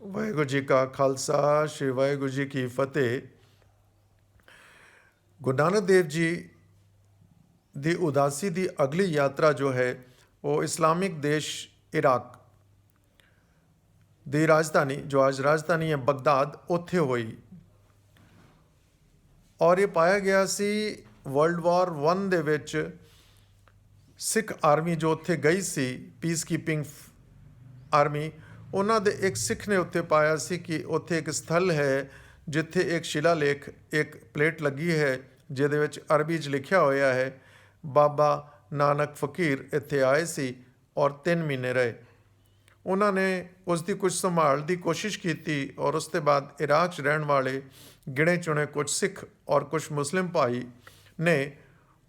ਵਾਹਿਗੁਰੂ ਜੀ ਕਾ ਖਾਲਸਾ, ਸ਼੍ਰੀ ਵਾਹਿਗੁਰੂ ਜੀ ਕੀ ਫਤਿਹ। ਗੁਰੂ ਨਾਨਕ ਦੇਵ ਜੀ ਦੀ ਉਦਾਸੀ ਦੀ ਅਗਲੀ ਯਾਤਰਾ ਜੋ ਹੈ ਉਹ ਇਸਲਾਮਿਕ ਦੇਸ਼ ਇਰਾਕ ਦੀ ਰਾਜਧਾਨੀ, ਜੋ ਅੱਜ ਰਾਜਧਾਨੀ ਹੈ ਬਗਦਾਦ, ਉੱਥੇ ਹੋਈ। ਔਰ ਇਹ ਪਾਇਆ ਗਿਆ ਸੀ ਵਰਲਡ ਵਾਰ 1 ਦੇ ਵਿੱਚ ਸਿੱਖ ਆਰਮੀ ਜੋ ਉੱਥੇ ਗਈ ਸੀ, ਪੀਸ ਕੀਪਿੰਗ ਆਰਮੀ, ਉਹਨਾਂ ਦੇ ਇੱਕ ਸਿੱਖ ਨੇ ਉੱਥੇ ਪਾਇਆ ਸੀ ਕਿ ਉੱਥੇ ਇੱਕ ਸਥਲ ਹੈ ਜਿੱਥੇ ਇੱਕ ਸ਼ਿਲਾਲੇਖ, ਇੱਕ ਪਲੇਟ ਲੱਗੀ ਹੈ ਜਿਹਦੇ ਵਿੱਚ ਅਰਬੀ 'ਚ ਲਿਖਿਆ ਹੋਇਆ ਹੈ ਬਾਬਾ ਨਾਨਕ ਫਕੀਰ ਇੱਥੇ ਆਏ ਸੀ ਔਰ 3 ਮਹੀਨੇ ਰਹੇ। ਉਹਨਾਂ ਨੇ ਉਸ ਦੀ ਕੁਝ ਸੰਭਾਲ ਦੀ ਕੋਸ਼ਿਸ਼ ਕੀਤੀ ਔਰ ਉਸ ਤੋਂ ਬਾਅਦ ਇਰਾਕ 'ਚ ਰਹਿਣ ਵਾਲੇ ਗਿਣੇ ਚੁਣੇ ਕੁਝ ਸਿੱਖ ਔਰ ਕੁਝ ਮੁਸਲਿਮ ਭਾਈ ਨੇ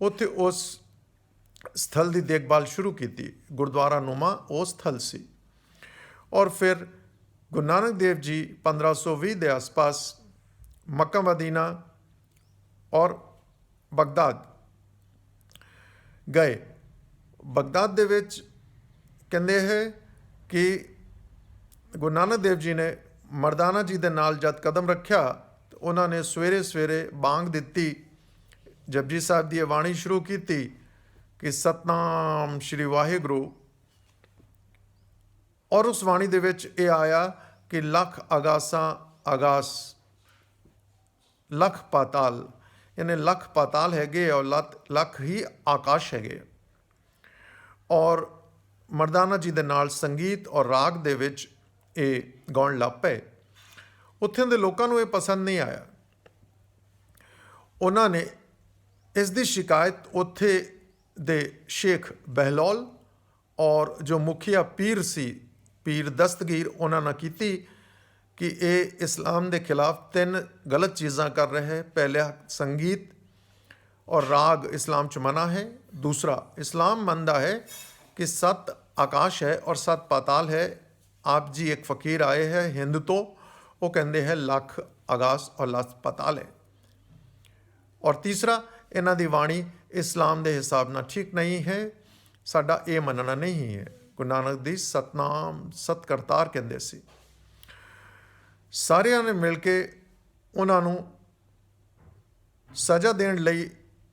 ਉੱਥੇ ਉਸ ਸਥਲ ਦੀ ਦੇਖਭਾਲ ਸ਼ੁਰੂ ਕੀਤੀ। ਗੁਰਦੁਆਰਾ ਨੁਮਾ ਉਹ ਸਥਲ ਸੀ। और फिर गुरु नानक देव जी 1520 के आसपास मक्का मदीना और बगदाद गए। बगदाद दे विच कहते हैं कि गुरु नानक देव जी ने मरदाना जी के नाल जद कदम रखा तो उन्होंने सवेरे सवेरे बांग दी, जपजी साहब की बाणी शुरू की कि सतनाम श्री वाहिगुरू। और उस बाणी दे विच ये आया कि लख आगासां आगास, लख पाताल, यानी लख पाताल हैगे और लख ही आकाश हैगे। और मरदाना जी दे नाल संगीत और राग दे विच ये गाउण लग पे। उत्थे दे लोकां नूं ये पसंद नहीं आया। उन्होंने इस दी शिकायत उत्थे दे शेख बहलौल और जो मुखिया पीर सी, पीर दस्तगीर, उन्होंने की कि ये इस्लाम के खिलाफ 3 गलत चीज़ां कर रहे हैं। पहला, संगीत और राग इस्लाम च मना है। दूसरा, इस्लाम मनता है कि 7 आकाश है और 7 पाताल है। आप जी एक फ़कीर आए हैं हिंदू तो वो कहते हैं लख आकाश और लख पाताल है। और तीसरा, इन्हां दी वाणी इस्लाम के हिसाब नाल ठीक नहीं है, साडा ये मनना नहीं है। गुरु नानक दी सतनाम सत करतार कहते सी। सारिਆਂ ने मिल के उन्होंने सज़ा देने लई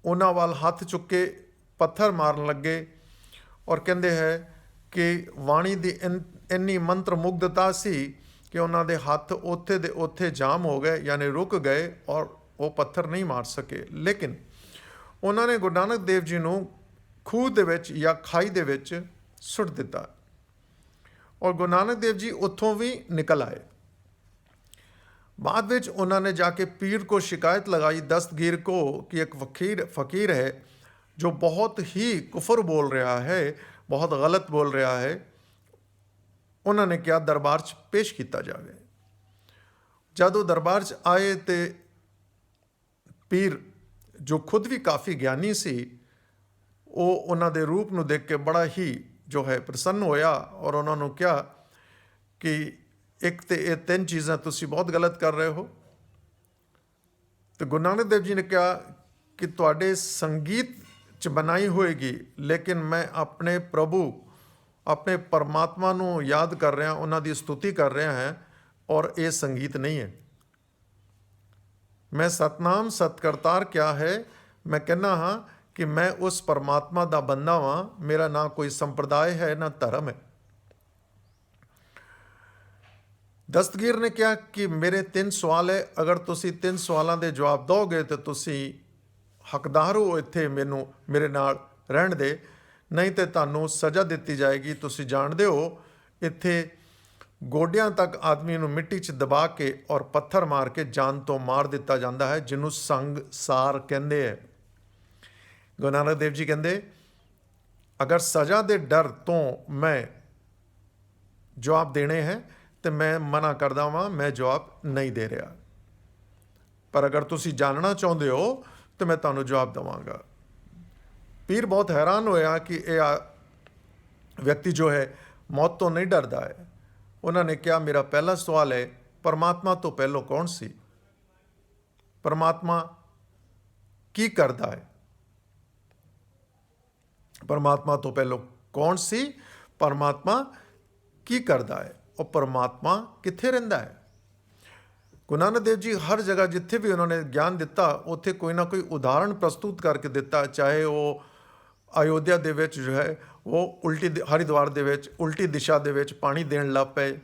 उन्हां वाल हथ चुक के पत्थर मारन लगे और कहते हैं कि वाणी की इन्नी मंत्र मुग्धता सी कि उन्होंने दे हथ उत्थे दे उत्थे जाम हो गए, यानी रुक गए और वो पत्थर नहीं मार सके। लेकिन उन्होंने गुरु नानक देव जी नूं खूह दे विच या खाई दे विच सुट दिता और गुरु नानक देव जी उत्थों भी निकल आए। बाद में उन्होंने जाके पीर को शिकायत लगाई, दस्तगीर को, कि एक फ़कीर है जो बहुत ही कुफर बोल रहा है, बहुत गलत बोल रहा है। उन्होंने क्या दरबार च पेश किया जाए। जब वो दरबार च आए तो पीर जो खुद भी काफ़ी ज्ञानी सी, वो उन्होंने रूप में देख के बड़ा ही जो है प्रसन्न होया और उन्होंने कहा कि एक तो ये 3 चीज़ां तुसी बहुत गलत कर रहे हो। तो गुरु नानक देव जी ने कहा कि तुहाडे संगीत च बनाई होएगी, लेकिन मैं अपने प्रभु, अपने परमात्मा नूं याद कर रहा, उन्हां दी स्तुति कर रहा है और ये संगीत नहीं है। मैं सतनाम सतकरतार क्या है, मैं कहना हाँ कि मैं उस परमात्मा का बंदा हाँ। मेरा ना कोई संप्रदाय है ना धर्म है। दस्तगीर ने कहा कि मेरे 3 सवाल है, अगर तुसी 3 सवालों के जवाब दोगे तो तुसी हकदार हो इत्थे मैनू मेरे नाल रहन दे, नहीं तो तुहानू सज़ा दी जाएगी। तुसी जानते हो इत्थे गोडियां तक आदमी नू मिट्टी च दबा के और पत्थर मार के जान तो मार दिता जाता है, जिन्हों संग सार कहते हैं। गुरु नानक देव जी कहते अगर सज़ा के डर तो मैं जवाब देने हैं तो मैं मना करदा वां, मैं जवाब नहीं दे रहा। पर अगर तुसी जानना चाहते हो तो मैं तुहानू जवाब देवांगा। पीर बहुत हैरान होया कि यह व्यक्ति जो है मौत तो नहीं डरता है। उन्होंने कहा मेरा पहला सवाल है, परमात्मा तो पहलो कौन सी? परमात्मा की करता है? परमात्मा तो पहलो कौन सी? परमात्मा की करता है? ਉਹ ਪਰਮਾਤਮਾ ਕਿੱਥੇ ਰਹਿੰਦਾ ਹੈ। ਗੁਰੂ ਨਾਨਕ ਦੇਵ ਜੀ ਹਰ ਜਗ੍ਹਾ ਜਿੱਥੇ ਵੀ ਉਹਨਾਂ ਨੇ ਗਿਆਨ ਦਿੱਤਾ ਉੱਥੇ ਕੋਈ ਨਾ ਕੋਈ ਉਦਾਹਰਣ ਪ੍ਰਸਤੁਤ ਕਰਕੇ ਦਿੱਤਾ, ਚਾਹੇ ਉਹ ਅਯੋਧਿਆ ਦੇ ਵਿੱਚ ਜੋ ਹੈ ਉਹ ਹਰਿਦੁਆਰ ਦੇ ਵਿੱਚ ਉਲਟੀ ਦਿਸ਼ਾ ਦੇ ਵਿੱਚ ਪਾਣੀ ਦੇਣ ਲੱਗ ਪਏ।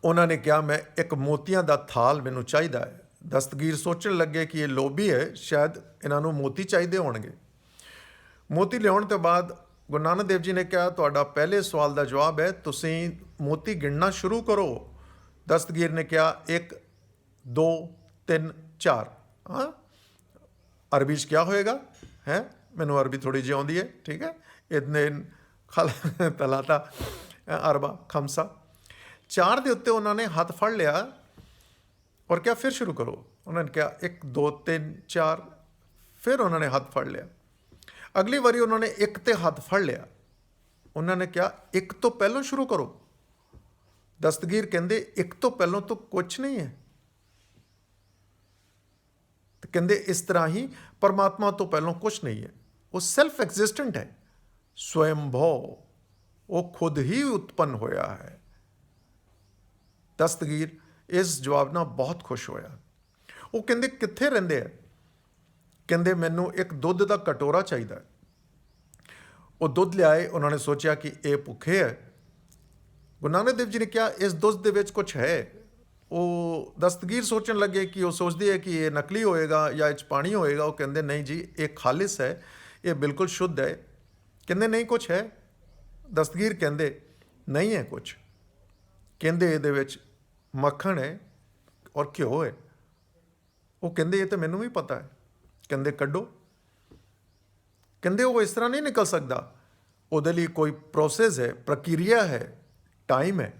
ਉਹਨਾਂ ਨੇ ਕਿਹਾ ਮੈਂ ਇੱਕ ਮੋਤੀਆਂ ਦਾ ਥਾਲ ਮੈਨੂੰ ਚਾਹੀਦਾ ਹੈ। ਦਸਤਗੀਰ ਸੋਚਣ ਲੱਗੇ ਕਿ ਇਹ ਲੋਭੀ ਹੈ, ਸ਼ਾਇਦ ਇਹਨਾਂ ਨੂੰ ਮੋਤੀ ਚਾਹੀਦੇ ਹੋਣਗੇ। ਮੋਤੀ ਲਿਆਉਣ ਤੋਂ ਬਾਅਦ ਗੁਰੂ ਨਾਨਕ ਦੇਵ ਜੀ ਨੇ ਕਿਹਾ ਤੁਹਾਡਾ ਪਹਿਲੇ ਸਵਾਲ ਦਾ ਜਵਾਬ ਹੈ, ਤੁਸੀਂ ਮੋਤੀ ਗਿਣਨਾ ਸ਼ੁਰੂ ਕਰੋ। ਦਸਤਗੀਰ ਨੇ ਕਿਹਾ 1 2 3 4। ਹਾਂ, ਅਰਬੀ 'ਚ ਕਿਆ ਹੋਏਗਾ ਹੈ, ਮੈਨੂੰ ਅਰਬੀ ਥੋੜ੍ਹੀ ਜਿਹੀ ਆਉਂਦੀ ਹੈ, ਠੀਕ ਹੈ। ਇਤਨੇ ਤਲਾਤਾ ਅਰਬਾ ਖਮਸਾ 4 ਦੇ ਉੱਤੇ ਉਹਨਾਂ ਨੇ ਹੱਥ ਫੜ ਲਿਆ ਔਰ ਕਿਹਾ ਫਿਰ ਸ਼ੁਰੂ ਕਰੋ। ਉਹਨਾਂ ਨੇ ਕਿਹਾ 1 2 3 4, ਫਿਰ ਉਹਨਾਂ ਨੇ ਹੱਥ ਫੜ ਲਿਆ। ਅਗਲੀ ਵਾਰੀ ਉਹਨਾਂ ਨੇ 1 ਤੇ ਹੱਥ ਫੜ ਲਿਆ। ਉਹਨਾਂ ਨੇ ਕਿਹਾ 1 ਤੋਂ ਪਹਿਲਾਂ ਸ਼ੁਰੂ ਕਰੋ। ਦਸਤਗੀਰ ਕਹਿੰਦੇ 1 ਤੋਂ ਪਹਿਲਾਂ ਤਾਂ ਕੁਛ ਨਹੀਂ ਹੈ। ਤੇ ਕਹਿੰਦੇ ਇਸ ਤਰ੍ਹਾਂ ਹੀ ਪਰਮਾਤਮਾ ਤੋਂ ਪਹਿਲਾਂ ਕੁਛ ਨਹੀਂ ਹੈ, ਉਹ ਸੈਲਫ ਐਗਜ਼ਿਸਟੈਂਟ ਹੈ, ਸਵੈੰਭਵ, ਉਹ ਖੁਦ ਹੀ ਉਤਪੰਨ ਹੋਇਆ ਹੈ। ਦਸਤਗੀਰ ਇਸ ਜਵਾਬ ਨਾਲ ਬਹੁਤ ਖੁਸ਼ ਹੋਇਆ। ਉਹ ਕਹਿੰਦੇ ਕਿੱਥੇ ਰਹਿੰਦੇ ਆ? ਕਹਿੰਦੇ ਮੈਨੂੰ ਇੱਕ ਦੁੱਧ ਦਾ ਕਟੋਰਾ ਚਾਹੀਦਾ। ਉਹ ਦੁੱਧ ਲਿਆਏ। ਉਹਨਾਂ ਨੇ ਸੋਚਿਆ ਕਿ ਇਹ ਭੁੱਖੇ ਹੈ। ਗੁਰੂ ਨਾਨਕ ਦੇਵ ਜੀ ਨੇ ਕਿਹਾ ਇਸ ਦੁੱਧ ਦੇ ਵਿੱਚ ਕੁਛ ਹੈ। ਉਹ ਦਸਤਗੀਰ ਸੋਚਣ ਲੱਗੇ ਕਿ ਉਹ ਸੋਚਦੇ ਹੈ ਕਿ ਇਹ ਨਕਲੀ ਹੋਏਗਾ ਜਾਂ ਇਹ 'ਚ ਪਾਣੀ ਹੋਏਗਾ। ਉਹ ਕਹਿੰਦੇ ਨਹੀਂ ਜੀ, ਇਹ ਖਾਲਿਸ ਹੈ, ਇਹ ਬਿਲਕੁਲ ਸ਼ੁੱਧ ਹੈ। ਕਹਿੰਦੇ ਨਹੀਂ ਕੁਛ ਹੈ। ਦਸਤਗੀਰ ਕਹਿੰਦੇ ਨਹੀਂ ਹੈ ਕੁਛ। ਕਹਿੰਦੇ ਇਹਦੇ ਵਿੱਚ ਮੱਖਣ ਹੈ ਔਰ ਘਿਓ ਹੈ। ਉਹ ਕਹਿੰਦੇ ਇਹ ਤਾਂ ਮੈਨੂੰ ਵੀ ਪਤਾ ਹੈ। ਕਹਿੰਦੇ ਕੱਢੋ। ਕਹਿੰਦੇ ਉਹ ਇਸ ਤਰ੍ਹਾਂ ਨਹੀਂ ਨਿਕਲ ਸਕਦਾ, ਉਹਦੇ ਲਈ ਕੋਈ ਪ੍ਰੋਸੈਸ ਹੈ, ਪ੍ਰਕਿਰਿਆ ਹੈ, ਟਾਈਮ ਹੈ,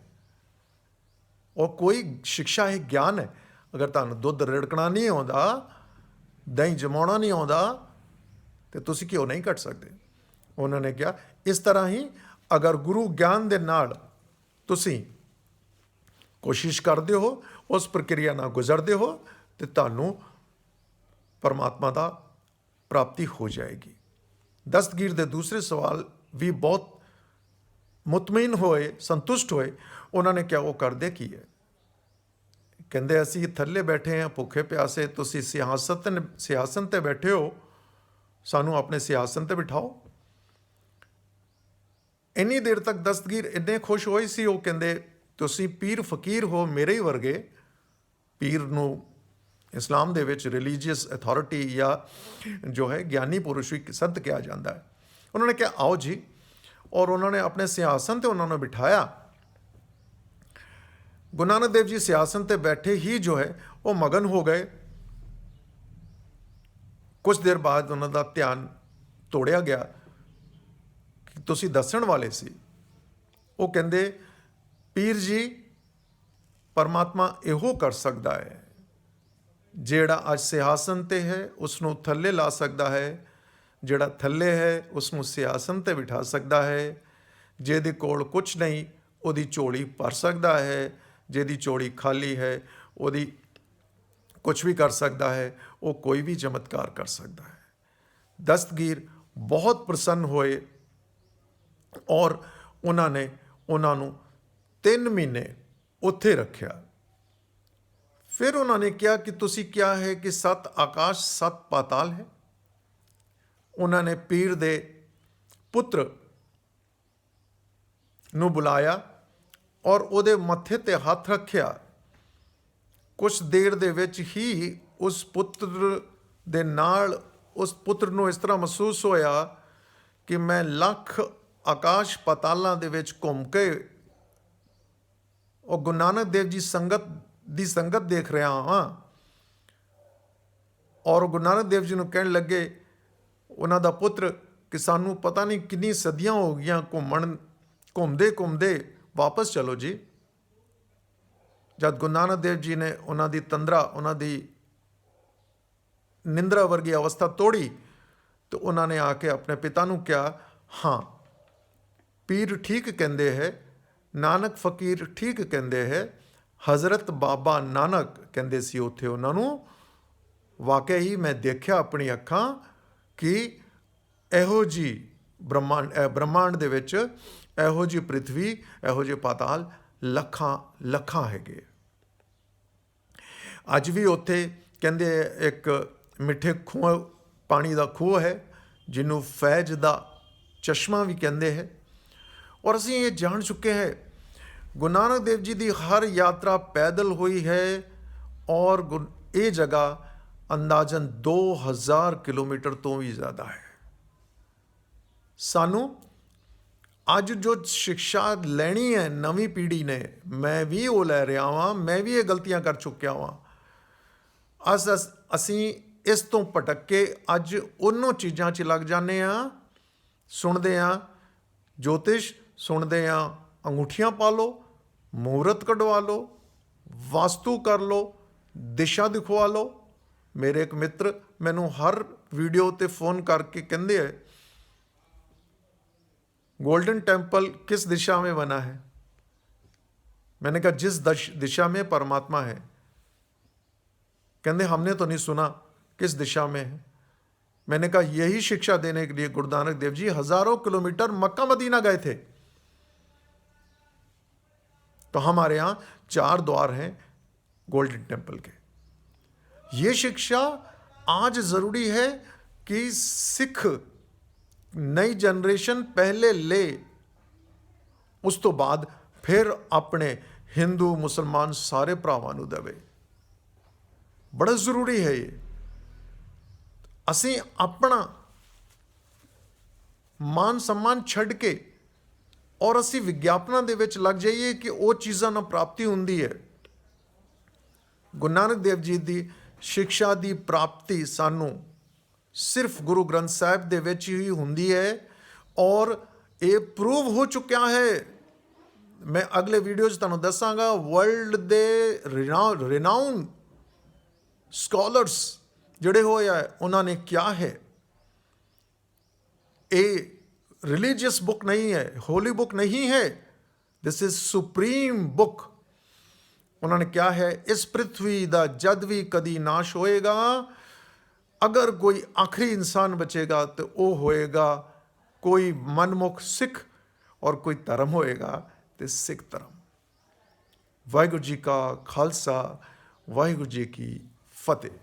ਉਹ ਕੋਈ ਸਿੱਖਿਆ ਹੈ, ਗਿਆਨ ਹੈ। ਅਗਰ ਤੁਹਾਨੂੰ ਦੁੱਧ ਰਿੜਕਣਾ ਨਹੀਂ ਆਉਂਦਾ, ਦਹੀਂ ਜਮਾਉਣਾ ਨਹੀਂ ਆਉਂਦਾ, ਤੇ ਤੁਸੀਂ ਘਿਓ ਨਹੀਂ ਕੱਢ ਸਕਦੇ। ਉਹਨਾਂ ਨੇ ਕਿਹਾ ਇਸ ਤਰ੍ਹਾਂ ਹੀ ਅਗਰ ਗੁਰੂ ਗਿਆਨ ਦੇ ਨਾਲ ਤੁਸੀਂ ਕੋਸ਼ਿਸ਼ ਕਰਦੇ ਹੋ, ਉਸ ਪ੍ਰਕਿਰਿਆ ਨਾਲ ਗੁਜ਼ਰਦੇ ਹੋ, ਤੇ ਤੁਹਾਨੂੰ ਪਰਮਾਤਮਾ ਦਾ ਪ੍ਰਾਪਤੀ ਹੋ ਜਾਏਗੀ। ਦਸਤਗੀਰ ਦੇ ਦੂਸਰੇ ਸਵਾਲ ਵੀ ਬਹੁਤ ਮੁਤਮਈਨ ਹੋਏ, ਸੰਤੁਸ਼ਟ ਹੋਏ। ਉਹਨਾਂ ਨੇ ਕਿਹਾ ਉਹ ਕਰਦੇ ਕੀ ਹੈ? ਕਹਿੰਦੇ ਅਸੀਂ ਥੱਲੇ ਬੈਠੇ ਹਾਂ ਭੁੱਖੇ ਪਿਆਸੇ, ਤੁਸੀਂ ਸਿਆਸਨ 'ਤੇ ਬੈਠੇ ਹੋ, ਸਾਨੂੰ ਆਪਣੇ ਸਿਆਸਨ 'ਤੇ ਬਿਠਾਓ। ਇੰਨੀ ਦੇਰ ਤੱਕ ਦਸਤਗੀਰ ਇੰਨੇ ਖੁਸ਼ ਹੋਏ ਸੀ। ਉਹ ਕਹਿੰਦੇ ਤੁਸੀਂ ਪੀਰ ਫਕੀਰ ਹੋ ਮੇਰੇ ਹੀ ਵਰਗੇ। ਪੀਰ ਨੂੰ ਇਸਲਾਮ ਦੇ ਵਿੱਚ ਰਿਲੀਜੀਅਸ ਅਥਾਰਟੀ ਜਾਂ ਜੋ ਹੈ ਗਿਆਨੀ ਪੁਰਸ਼ ਵੀ ਸੰਤ ਕਿਹਾ ਜਾਂਦਾ ਹੈ। ਉਹਨਾਂ ਨੇ ਕਿਹਾ ਆਓ ਜੀ, ਔਰ ਉਹਨਾਂ ਨੇ ਆਪਣੇ ਸਿਆਸਨ 'ਤੇ ਉਹਨਾਂ ਨੂੰ ਬਿਠਾਇਆ। ਗੁਰੂ ਨਾਨਕ ਦੇਵ ਜੀ ਸਿਆਸਨ 'ਤੇ ਬੈਠੇ ਹੀ ਜੋ ਹੈ ਉਹ ਮਗਨ ਹੋ ਗਏ। ਕੁਝ ਦੇਰ ਬਾਅਦ ਉਹਨਾਂ ਦਾ ਧਿਆਨ ਤੋੜਿਆ ਗਿਆ ਕਿ ਤੁਸੀਂ ਦੱਸਣ ਵਾਲੇ ਸੀ। ਉਹ ਕਹਿੰਦੇ ਪੀਰ ਜੀ, ਪਰਮਾਤਮਾ ਇਹੋ ਕਰ ਸਕਦਾ ਹੈ ਜਿਹੜਾ ਅੱਜ ਸਿਆਸਨ 'ਤੇ ਹੈ ਉਸ ਨੂੰ ਥੱਲੇ ਲਾ ਸਕਦਾ ਹੈ, ਜਿਹੜਾ ਥੱਲੇ ਹੈ ਉਸ ਨੂੰ ਸਿਆਸਨ 'ਤੇ ਬਿਠਾ ਸਕਦਾ ਹੈ, ਜਿਹਦੇ ਕੋਲ ਕੁਛ ਨਹੀਂ ਉਹਦੀ ਝੋਲੀ ਭਰ ਸਕਦਾ ਹੈ, ਜਿਹਦੀ ਝੋਲੀ ਖਾਲੀ ਹੈ ਉਹਦੀ ਕੁਛ ਵੀ ਕਰ ਸਕਦਾ ਹੈ, ਉਹ ਕੋਈ ਵੀ ਚਮਤਕਾਰ ਕਰ ਸਕਦਾ ਹੈ। ਦਸਤਗੀਰ ਬਹੁਤ ਪ੍ਰਸੰਨ ਹੋਏ ਔਰ ਉਹਨਾਂ ਨੇ ਉਹਨਾਂ ਨੂੰ 3 ਮਹੀਨੇ ਉੱਥੇ ਰੱਖਿਆ। ਫਿਰ ਉਹਨਾਂ ਨੇ ਕਿਹਾ ਕਿ ਤੁਸੀਂ ਕਿਹਾ ਹੈ ਕਿ 7 ਆਕਾਸ਼ 7 ਪਾਤਾਲ ਹੈ। ਉਹਨਾਂ ਨੇ ਪੀਰ ਦੇ ਪੁੱਤਰ ਨੂੰ ਬੁਲਾਇਆ ਔਰ ਉਹਦੇ ਮੱਥੇ ਤੇ ਹੱਥ ਰੱਖਿਆ। ਕੁਛ ਦੇਰ ਦੇ ਵਿੱਚ ਹੀ ਉਸ ਪੁੱਤਰ ਦੇ ਨਾਲ ਉਸ ਪੁੱਤਰ ਨੂੰ ਇਸ ਤਰ੍ਹਾਂ ਮਹਿਸੂਸ ਹੋਇਆ ਕਿ ਮੈਂ ਲੱਖ ਆਕਾਸ਼ ਪਾਤਾਲਾਂ ਦੇ ਵਿੱਚ ਘੁੰਮ ਕੇ ਉਹ ਗੁਰੂ ਨਾਨਕ ਦੇਵ ਜੀ ਦੀ ਸੰਗਤ ਦੇਖ ਰਿਹਾ ਹਾਂ। ਔਰ ਗੁਰੂ ਨਾਨਕ ਦੇਵ ਜੀ ਨੂੰ ਕਹਿਣ ਲੱਗੇ ਉਹਨਾਂ ਦਾ ਪੁੱਤਰ ਕਿ ਸਾਨੂੰ ਪਤਾ ਨਹੀਂ ਕਿੰਨੀ ਸਦੀਆਂ ਹੋ ਗਈਆਂ ਘੁੰਮਦੇ ਘੁੰਮਦੇ, ਵਾਪਸ ਚਲੋ ਜੀ। ਜਦ ਗੁਰੂ ਨਾਨਕ ਦੇਵ ਜੀ ਨੇ ਉਹਨਾਂ ਦੀ ਤੰਦਰਾ, ਉਹਨਾਂ ਦੀ ਨਿੰਦਰਾ ਵਰਗੀ ਅਵਸਥਾ ਤੋੜੀ, ਤਾਂ ਉਹਨਾਂ ਨੇ ਆ ਕੇ ਆਪਣੇ ਪਿਤਾ ਨੂੰ ਕਿਹਾ ਹਾਂ ਪੀਰ ਠੀਕ ਕਹਿੰਦੇ ਹੈ, ਨਾਨਕ ਫਕੀਰ ਠੀਕ ਕਹਿੰਦੇ ਹੈ, ਹਜ਼ਰਤ ਬਾਬਾ ਨਾਨਕ ਕਹਿੰਦੇ ਸੀ ਉੱਥੇ ਉਹਨਾਂ ਨੂੰ। ਵਾਕਿਆ ਹੀ ਮੈਂ ਦੇਖਿਆ ਆਪਣੀ ਅੱਖਾਂ ਕਿ ਇਹੋ ਜਿਹੀ ਬ੍ਰਹਮਾਂਡ ਦੇ ਵਿੱਚ ਇਹੋ ਜਿਹੀ ਪ੍ਰਿਥਵੀ, ਇਹੋ ਜਿਹੇ ਪਾਤਾਲ ਲੱਖਾਂ ਲੱਖਾਂ ਹੈਗੇ। ਅੱਜ ਵੀ ਉੱਥੇ ਕਹਿੰਦੇ ਇੱਕ ਮਿੱਠੇ ਖੂਹ, ਪਾਣੀ ਦਾ ਖੂਹ ਹੈ, ਜਿਹਨੂੰ ਫੈਜ਼ ਦਾ ਚਸ਼ਮਾ ਵੀ ਕਹਿੰਦੇ ਹੈ। ਔਰ ਅਸੀਂ ਇਹ ਜਾਣ ਚੁੱਕੇ ਹੈ, ਗੁਰੂ ਨਾਨਕ ਦੇਵ ਜੀ ਦੀ ਹਰ ਯਾਤਰਾ ਪੈਦਲ ਹੋਈ ਹੈ। ਔਰ ਇਹ ਜਗ੍ਹਾ ਅੰਦਾਜ਼ਨ 2000 ਕਿਲੋਮੀਟਰ ਤੋਂ ਵੀ ਜ਼ਿਆਦਾ ਹੈ। ਸਾਨੂੰ ਅੱਜ ਜੋ ਸਿੱਖਿਆ ਲੈਣੀ ਹੈ ਨਵੀਂ ਪੀੜ੍ਹੀ ਨੇ, ਮੈਂ ਵੀ ਉਹ ਲੈ ਰਿਹਾ ਵਾਂ, ਮੈਂ ਵੀ ਇਹ ਗਲਤੀਆਂ ਕਰ ਚੁੱਕਿਆ ਵਾਂ। ਅਸੀਂ ਇਸ ਤੋਂ ਭਟਕ ਕੇ ਅੱਜ ਉਹਨਾਂ ਚੀਜ਼ਾਂ 'ਚ ਲੱਗ ਜਾਂਦੇ ਹਾਂ, ਸੁਣਦੇ ਹਾਂ ਜੋਤਿਸ਼, ਸੁਣਦੇ ਹਾਂ ਅੰਗੂਠੀਆਂ ਪਾ ਲਓ, ਮੂਹਰਤ ਕਢਵਾ ਲਓ, ਵਾਸਤੂ ਕਰ ਲਓ, ਦਿਸ਼ਾ ਦਿਖਵਾ ਲਓ। ਮੇਰੇ ਇੱਕ ਮਿੱਤਰ ਮੈਨੂੰ ਹਰ ਵੀਡੀਓ 'ਤੇ ਫੋਨ ਕਰਕੇ ਕਹਿੰਦੇ ਹੈ, गोल्डन टेम्पल किस दिशा में बना है? मैंने कहा जिस दिशा में परमात्मा है। कहते हमने तो नहीं सुना, किस दिशा में है? मैंने कहा यही शिक्षा देने के लिए गुरु नानक देव जी हजारों किलोमीटर मक्का मदीना गए थे। तो हमारे यहाँ 4 द्वार हैं गोल्डन टेम्पल के। ये शिक्षा आज जरूरी है कि सिख नई जनरेशन पहले ले, उस तो बाद फिर अपने हिंदू मुसलमान सारे भरावां नूं देवे। बड़ा जरूरी है ये। असीं अपना मान सम्मान छड्ड के और असीं विज्ञापनां दे विच लग जाइए कि वो चीज़ां नाल प्राप्ति हुंदी है। गुरु नानक देव जी दी शिक्षा दी प्राप्ति सानूं सिर्फ गुरु ग्रंथ साहिब दे विच ही हुंदी है। और ये प्रूव हो चुका है। मैं अगले वीडियो च तुहानूं दसांगा वर्ल्ड दे रिनाउन स्कॉलर्स जिहड़े होए है उन्होंने क्या है। ये रिलीजियस बुक नहीं है, होली बुक नहीं है, दिस इज सुप्रीम बुक। उन्होंने क्या है, इस पृथ्वी दा जद भी कदी नाश होएगा, अगर कोई आखिरी इंसान बचेगा तो वो होएगा कोई मनमुख सिख, और कोई धर्म होएगा तो सिख धर्म। वाहिगुरू जी का खालसा, वाहिगुरू जी की फतेह।